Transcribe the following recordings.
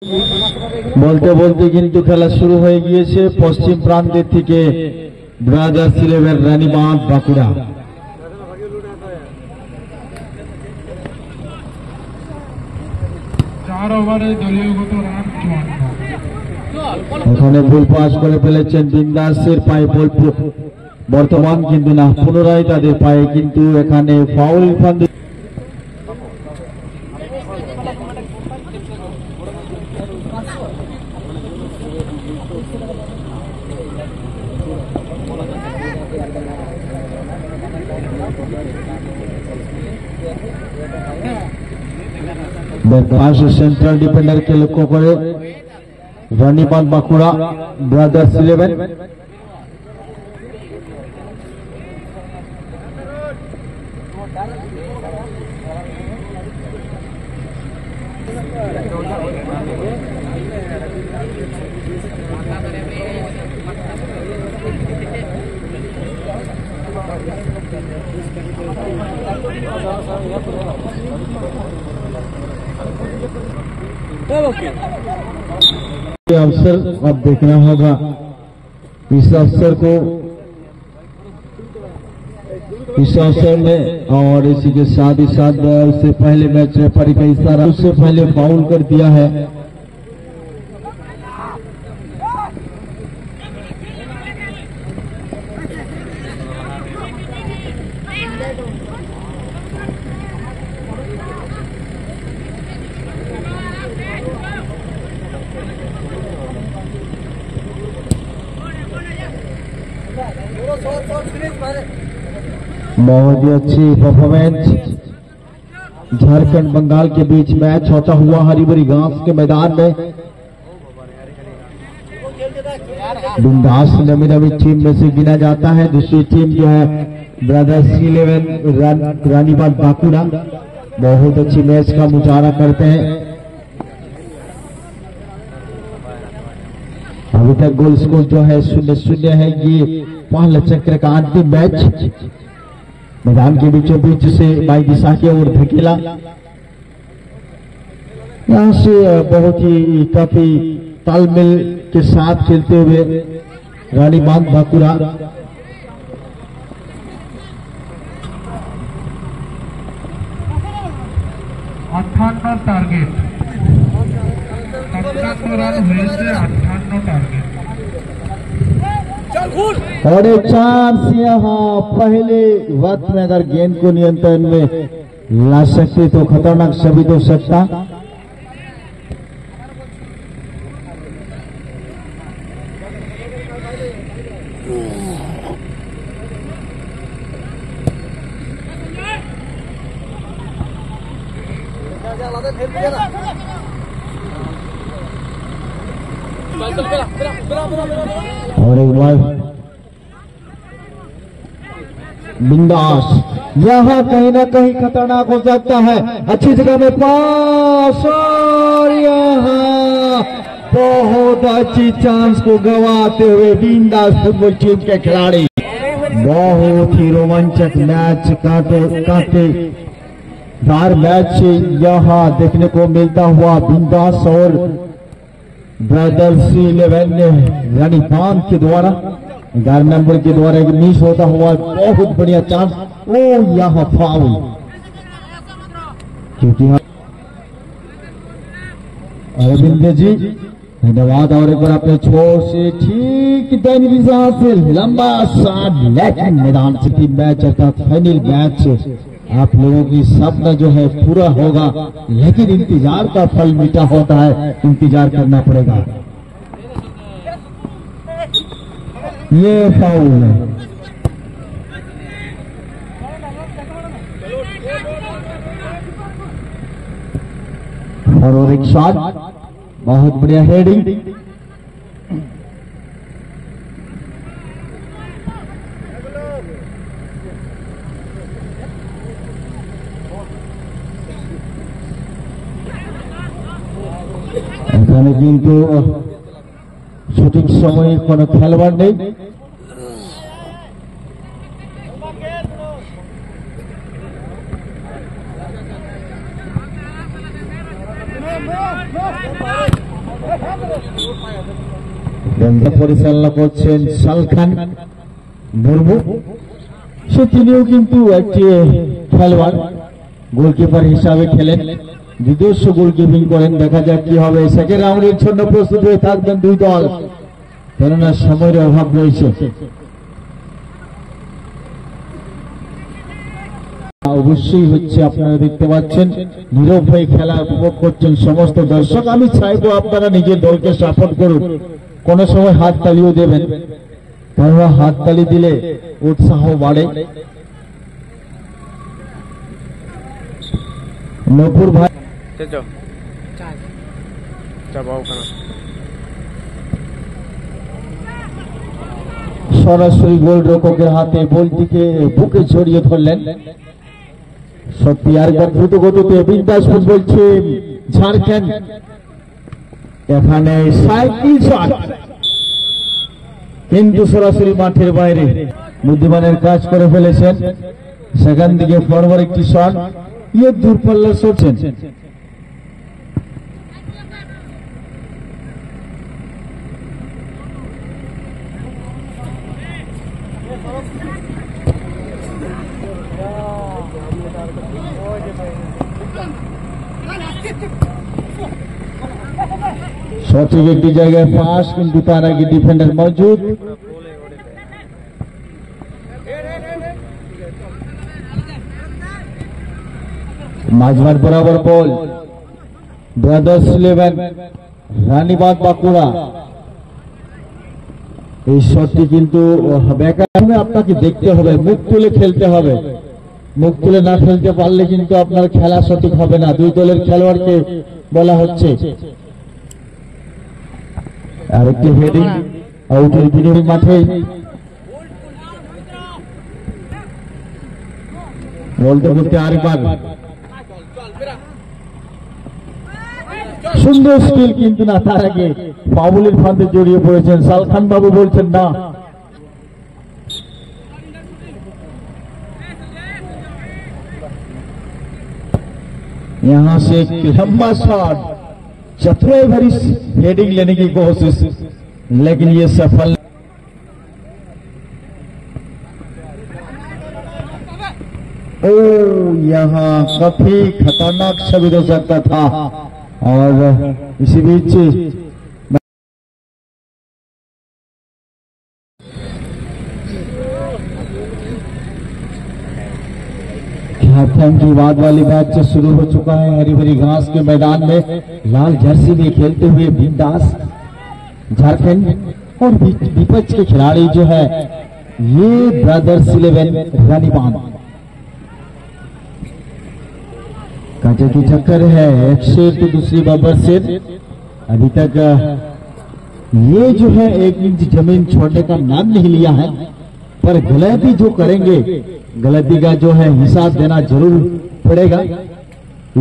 বলতে বলতে কিন্তু খেলা শুরু হয়ে গিয়েছে পশ্চিম প্রান্তের থেকে ব্রাদার্স 11 রানীবাঁধ বাঁকুড়া। এখানে বল পাস করে ফেলেছেন বিন্দাসের পায়ে বল বর্তমান কিন্তু না, পুনরায় তাদের পায়ে কিন্তু এখানে ফাউল ফাঁদে सेंट्रल डिफेंडर के लक्ष्य करे रानीबांध बांकुड़ा ब्रादर्स 11। अवसर अब देखना होगा इस अवसर को, इस अवसर में, और इसी के साथ ही साथ उससे पहले मैच रेफरी का इशारा, उससे पहले फाउल कर दिया है। बहुत ही अच्छी परफॉर्मेंस झारखंड बंगाल के बीच मैच होता हुआ हरी भरी घास के मैदान में बिंदास नवी नवी टीम में से गिना जाता है। दूसरी टीम जो है ब्रदर्स 11 रानीबांध बांकुड़ा बहुत अच्छी मैच का मुजाहरा करते हैं। अभी तक गोल स्कोर जो है 0-0 है। ये पहला चक्र का अंतिम मैच मैदान के बीचों बीच से बाई दिशा की ओर धकेला। यहां से बहुत ही काफी तालमेल के साथ खेलते हुए रानीबांध बांकुड़ा टारगेट 58 रन हुए थे, 58 टारगेट और एक चांस यहाँ पहले वक्त में अगर गेंद को नियंत्रण में ला सकते तो खतरनाक साबित हो सकता। और एक बार बिंदास, यहाँ कहीं ना कहीं खतरनाक हो सकता है। अच्छी जगह में पास और यहाँ बहुत अच्छी चांस को गंवाते हुए बिंदास फुटबॉल टीम के खिलाड़ी। बहुत ही रोमांचक मैच कांटेदार मैच यहाँ देखने को मिलता हुआ बिंदास और ब्रदर्स 11 ने रानीबांध के द्वारा 11 नंबर के द्वारा एक मिस होता हुआ बहुत बढ़िया चांस। ओ यहाँ फाउल, क्योंकि अरविंद जी धन्यवाद। और एक बार अपने छोर से ठीक दाहिनी दिशा से लंबा शॉट, लेकिन मैदान से मैच अर्थात फाइनल मैच आप लोगों की सपना जो है पूरा होगा, लेकिन इंतजार का फल मीठा होता है, इंतजार करना पड़ेगा। ये फाउल है और एक शॉट, बहुत बढ़िया हेडिंग। এখানে কিন্তু সঠিক সময়ে কোনো খেলোয়াড় নেই। পরিচালনা করছেন সালখান মুর্মু, সে তিনিও কিন্তু একটি খেলোয়াড়, গোলকিপার হিসাবে খেলেন, নিজস্ব গোলকিপিং করেন। দেখা যাক কি হবে। সেকেন্ড রাউন্ডের জন্য প্রস্তুত হয়ে থাকবেন দুই দল, কেননা সময়ের অভাব রয়েছে। অবশ্যই হচ্ছে, আপনারা দেখতে পাচ্ছেন নীরব হয়ে খেলা উপভোগ করছেন সমস্ত দর্শক। আমি চাইবো আপনারা নিজের দলকে সাপোর্ট করুন, কোন সময় হাত তালিও দেবেন, কেননা হাত তালি দিলে উৎসাহ বাড়ে। নপুর ভাই সরাসরি গোলরক্ষকের হাতে বলটিকে বুকে জড়িয়ে ধরলেন। সত্যি আরেকবার দ্রুত গতিতে বিন্দাস ফুটবল টিম ঝাড়খণ্ড, এখানে সাইকেল শট, কিন্তু সরাসরি মাঠের বাইরে বুদ্ধিমানের কাজ করে ফেলেছেন। সেখান থেকে ফরওয়ার্ড একটি শট, ইয়ে দূরপাল্লার শটছেন। সঠিক একটি জায়গায় পাস, কিন্তু তার আগে ডিফেন্ডার মজুদ। মাঝমাঠ বরাবর বল, ব্রাদার্স 11 রানীবাগ বাঁকুড়া। এই শটটি কিন্তু আপনাকে দেখতে হবে, মুখ তুলে খেলতে হবে। মুখ তুলে না খেলতে পারলে কিন্তু আপনার খেলা সঠিক হবে না। দুই দলের খেলোয়াড়কে বলা হচ্ছে। আরেকটি হেডিং আউটের বিনিময় মাঠে বলতে বলতে আরেকবার সুন্দর স্কিল, কিন্তু না, তার আগে ফাউলের ফাঁদে জড়িয়ে পড়েছেন। সালখান বাবু বলছেন না। यहां से एक लंबा शॉट, चतुराई भरी हेडिंग लेने की कोशिश, लेकिन ये सफल। ओ, यहाँ काफी खतरनाक साबित हो सकता था। और इसी बीच झारखंड की बाद वाली मैच शुरू हो चुका है। हरी भरी घास के मैदान में लाल जर्सी में खेलते हुए बिंदास झारखंड और विपक्ष के खिलाड़ी जो है ये ब्रदर्स 11 रानीबाग। कांटे की चक्कर है, एक शेर तो दूसरी बबर शेर। अभी तक ये जो है 1 इंच जमीन छोड़ने का नाम नहीं लिया है, पर गलती जो करेंगे, गलती का जो है हिसाब देना जरूर पड़ेगा।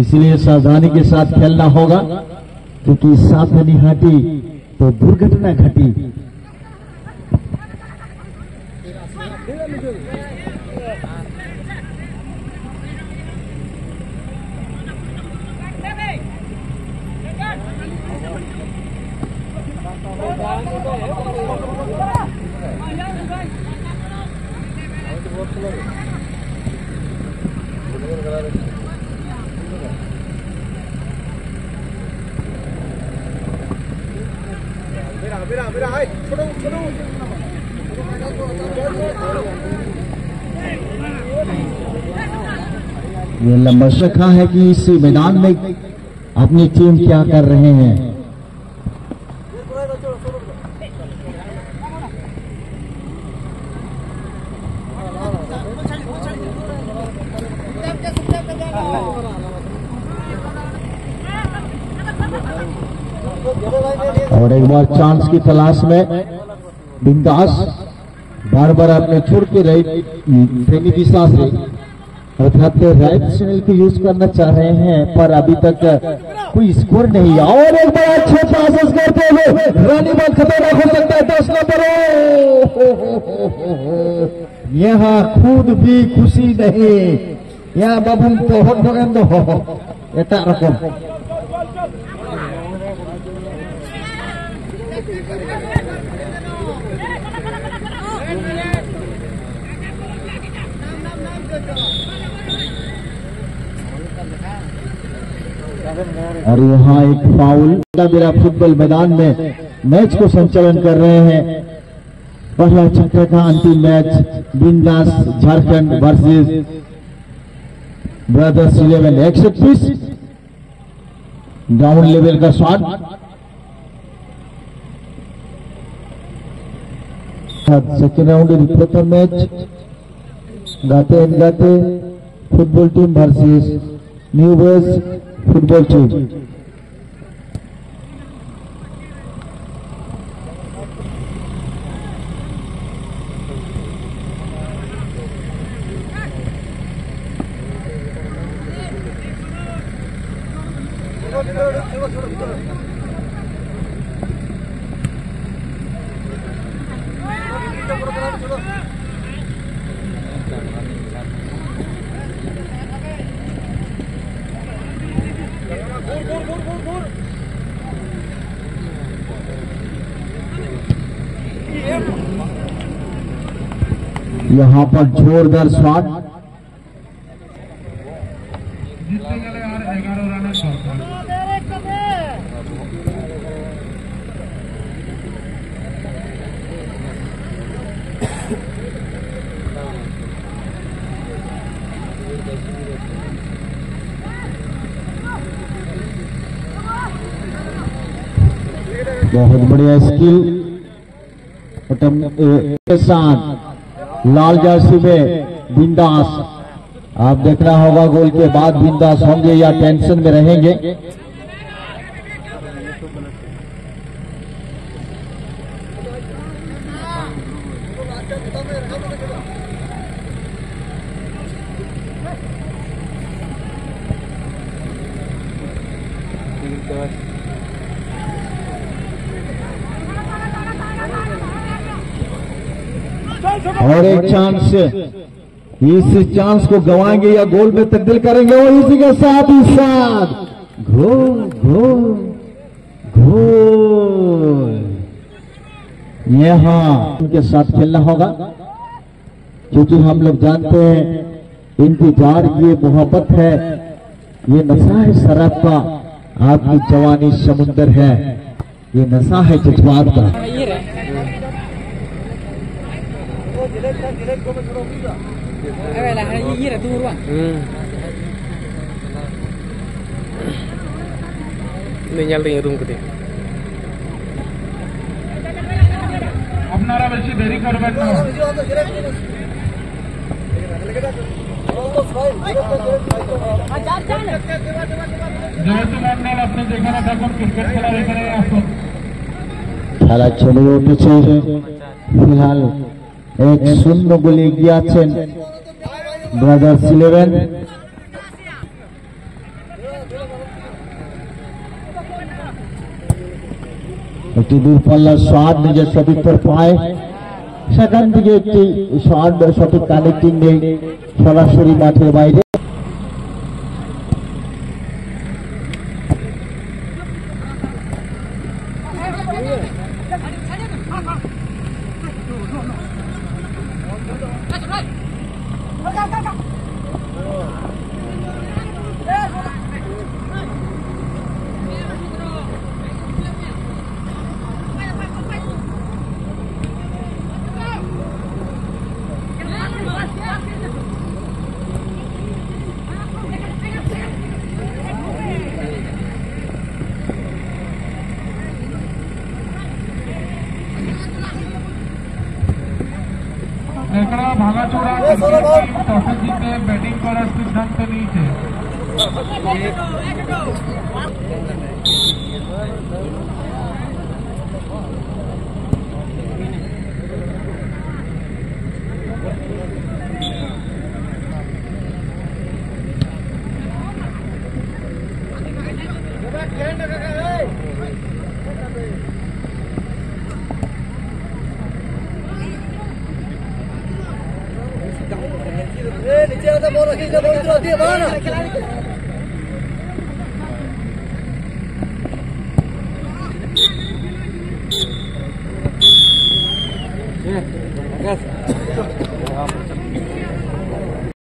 इसलिए सावधानी के साथ खेलना होगा, क्योंकि सावधानी हटी तो दुर्घटना घटी। ये लंबा रखा है कि इस मैदान में अपनी टीम क्या कर रहे हैं। और एक बार चांस की तलाश में बिंदास बार बार अपने छोड़ के राइट फेंकी दिशा से अर्थात राइट चैनल को यूज करना चाह रहे हैं, पर अभी तक कोई स्कोर नहीं। और एक बार अच्छे पासेस करते हुए रानीबाग खतरनाक हो सकता है। 10 नंबर, यहाँ खुद भी खुशी नहीं, यहाँ बाबू तो এটা রকম और यहाँ एक फाउल। मेरा फुटबॉल मैदान में मैच को संचालन कर रहे हैं। पहला चक्र का अंतिम मैच बिंदास Jharkhand versus brothers 11 130 down level का शॉट। सेकेंड राउंड प्रथम मैच गाते football team versus new boys football team. यहाँ पर जोरदार शॉट। जीतते गए और 11 रन दरकार। बहुत बढ़िया स्किल के साथ लाल जर्सी में बिंदास। आप देखना होगा गोल के बाद बिंदास होंगे या टेंशन में रहेंगे। और एक चांस, इस चांस को गंवाएंगे या गोल में तब्दील करेंगे। और इसी के साथ ही साथ गोल गोल गोल। यहाँ उनके साथ खेलना होगा क्योंकि हम लोग जानते हैं इंतजार ये मोहब्बत है, ये नशा है शराब का, आपकी जवानी समुंदर है, ये नशा है जज्बात का। আপনারা বেশি দেরি করবেন না। যেহেতু মন্ডল আপনি যেখানে থাকুন ক্রিকেট খেলার এখানে আসুন। খেলা চলে উঠেছে। ফিলহাল 1-0 গোলে এগিয়ে আছেন ব্রাদার্স 11। একটি দূরপাল্লার শট নিজের সতীর্থের পায়, সেখান থেকে একটি শট সঠিক কানেক্টিং নেই, সরাসরি মাঠের বাইরে। একরা ভাঙাচোরা টসে জিতে ব্যাটিং করার সিদ্ধান্ত নিয়েছে। नीचे आता बॉल रखी है बाहर ना। Yes.